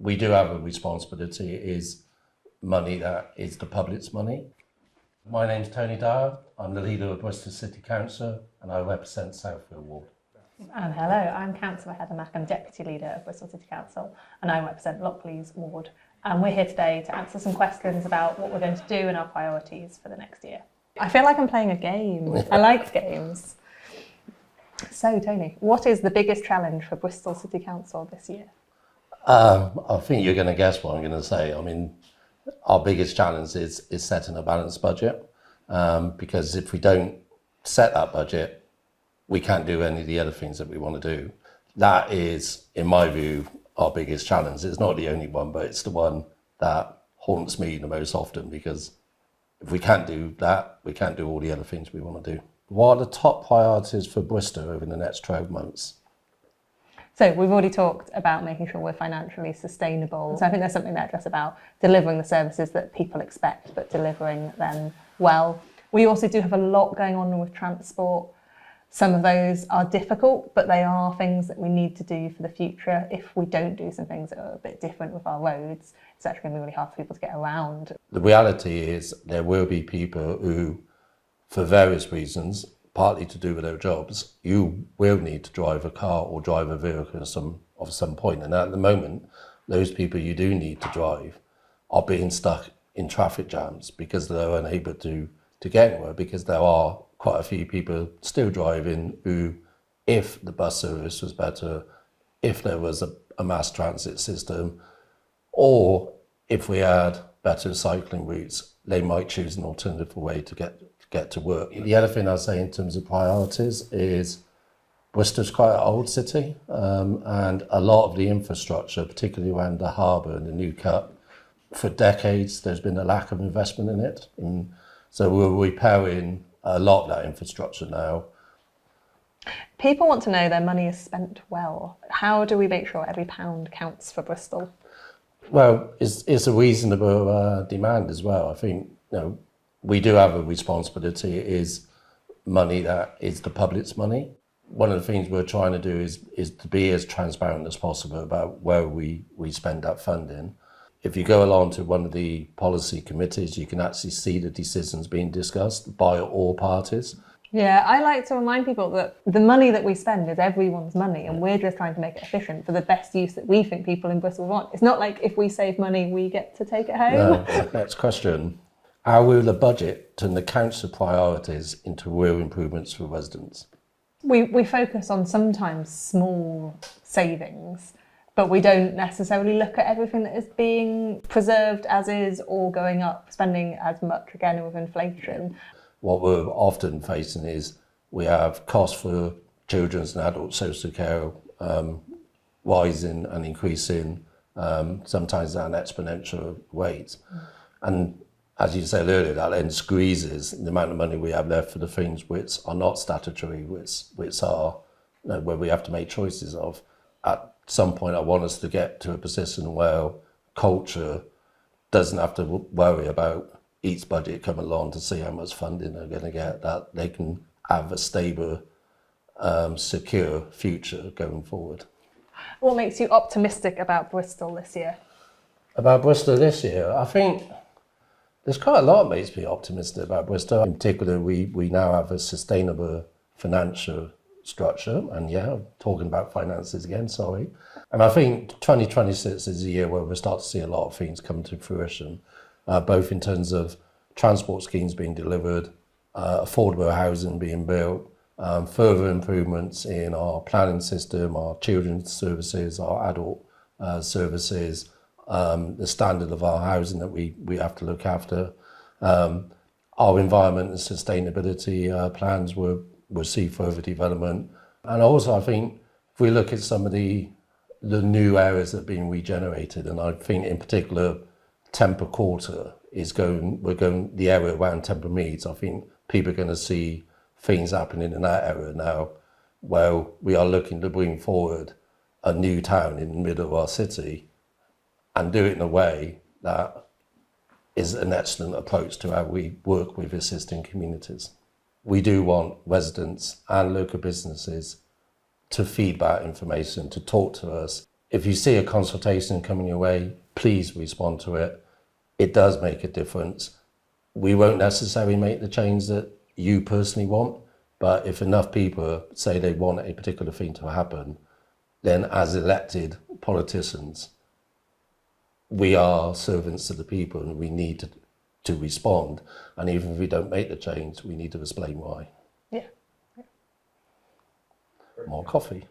We do have a responsibility. It is money that is the public's money. My name's Tony Dyer. I'm the leader of Bristol City Council and I represent Southfield Ward. And hello, I'm Councillor Heather Mack. I'm Deputy Leader of Bristol City Council and I represent Lockleys Ward. And we're here today to answer some questions about what we're going to do and our priorities for the next year. I feel like I'm playing a game. I like games. So Tony, what is the biggest challenge for Bristol City Council this year? I think you're going to guess what I'm going to say. I mean, our biggest challenge is setting a balanced budget, because if we don't set that budget, we can't do any of the other things that we want to do. That is, in my view, our biggest challenge. It's not the only one, but it's the one that haunts me the most often, because if we can't do that, we can't do all the other things we want to do. What are the top priorities for Bristol over the next 12 months? So we've already talked about making sure we're financially sustainable. So I think there's something there just about delivering the services that people expect, but delivering them well. We also do have a lot going on with transport. Some of those are difficult, but they are things that we need to do for the future. If we don't do some things that are a bit different with our roads, it's actually going to be really hard for people to get around. The reality is there will be people who, for various reasons, partly to do with their jobs, you will need to drive a car or drive a vehicle of some point. And at the moment, those people you do need to drive are being stuck in traffic jams because they're unable to get anywhere, because there are quite a few people still driving who, if the bus service was better, if there was a mass transit system, or if we had better cycling routes, they might choose an alternative way to get to work. The other thing I'd say in terms of priorities is Bristol's quite an old city, and a lot of the infrastructure, particularly around the harbour and the new cut, for decades there's been a lack of investment in it. And so we're repairing a lot of that infrastructure now. People want to know their money is spent well. How do we make sure every pound counts for Bristol? Well, it's a reasonable demand as well. I think, we do have a responsibility. It is money that is the public's money. One of the things we're trying to do is to be as transparent as possible about where we spend that funding. If you go along to one of the policy committees, you can actually see the decisions being discussed by all parties. Yeah, I like to remind people that the money that we spend is everyone's money, and we're just trying to make it efficient for the best use that we think people in Bristol want. It's not like if we save money, we get to take it home. No. Next question. How will the budget turn the council priorities into real improvements for residents? We focus on sometimes small savings, but we don't necessarily look at everything that is being preserved as is or going up, spending as much again with inflation. What we're often facing is we have costs for children's and adult social care rising and increasing, sometimes at an exponential rate. And as you said earlier, that then squeezes the amount of money we have left for the things which are not statutory, which are where we have to make choices of. At some point, I want us to get to a position where culture doesn't have to worry about each budget coming along to see how much funding they're going to get, that they can have a stable, secure future going forward. What makes you optimistic about Bristol this year? About Bristol this year, I think there's quite a lot that makes me optimistic about Bristol. In particular, we now have a sustainable financial structure, and I'm talking about finances again, sorry. And I think 2026 is a year where we'll start to see a lot of things come to fruition, both in terms of transport schemes being delivered, affordable housing being built, further improvements in our planning system, our children's services, our adult services, the standard of our housing that we have to look after. Our environment and sustainability plans will see further development. And also I think if we look at some of the new areas that are being regenerated, and I think in particular Temper Quarter the area around Temper Meads, I think people are going to see things happening in that area now where we are looking to bring forward a new town in the middle of our city and do it in a way that is an excellent approach to how we work with existing communities. We do want residents and local businesses to feed that information, to talk to us if you see a consultation coming your way, please respond to it. It does make a difference. We won't necessarily make the change that you personally want, but if enough people say they want a particular thing to happen, then as elected politicians, we are servants to the people and we need to respond. And even if we don't make the change, we need to explain why. Yeah. More coffee.